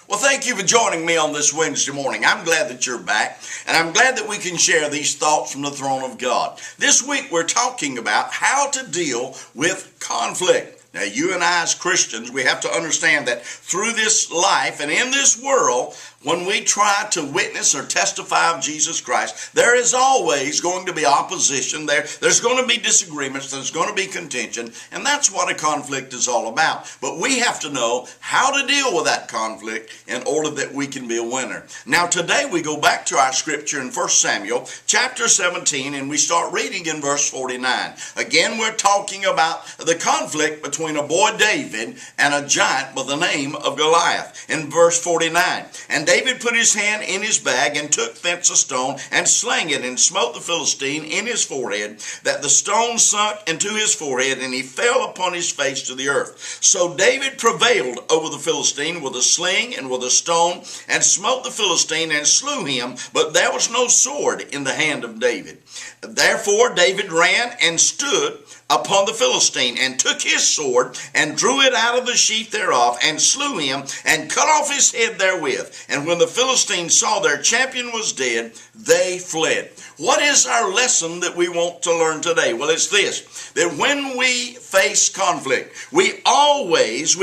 Well, thank you for joining me on this Wednesday morning. I'm glad that you're back, and I'm glad that we can share these thoughts from the throne of God. This week, we're talking about how to deal with conflict. Now, you and I as Christians, we have to understand that through this life and in this world, when we try to witness or testify of Jesus Christ, there is always going to be opposition. There's going to be disagreements. There's going to be contention. And that's what a conflict is all about. But we have to know how to deal with that conflict in order that we can be a winner. Now, today we go back to our scripture in 1 Samuel chapter 17, and we start reading in verse 49. Again, we're talking about the conflict between a boy David and a giant by the name of Goliath. In verse 49, and David put his hand in his bag and took thence a stone and slang it and smote the Philistine in his forehead, that the stone sunk into his forehead, and he fell upon his face to the earth. So David prevailed over the Philistine with a sling and with a stone, and smote the Philistine and slew him, but there was no sword in the hand of David. Therefore David ran and stood upon the Philistine, and took his sword, and drew it out of the sheath thereof, and slew him, and cut off his head therewith. And when the Philistines saw their champion was dead, they fled. What is our lesson that we want to learn today? Well, it's this, that when we face conflict, we always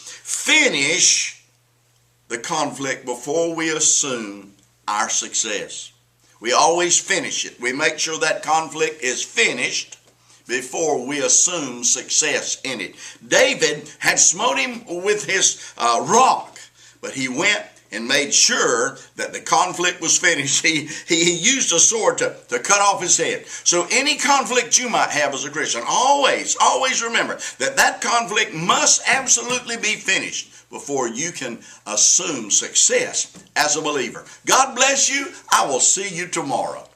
finish the conflict before we assume our success. We always finish it. We make sure that conflict is finished before we assume success in it. David had smote him with his rock, but he went and made sure that the conflict was finished. He used a sword to cut off his head. So any conflict you might have as a Christian, always remember that conflict must absolutely be finished before you can assume success as a believer. God bless you. I will see you tomorrow.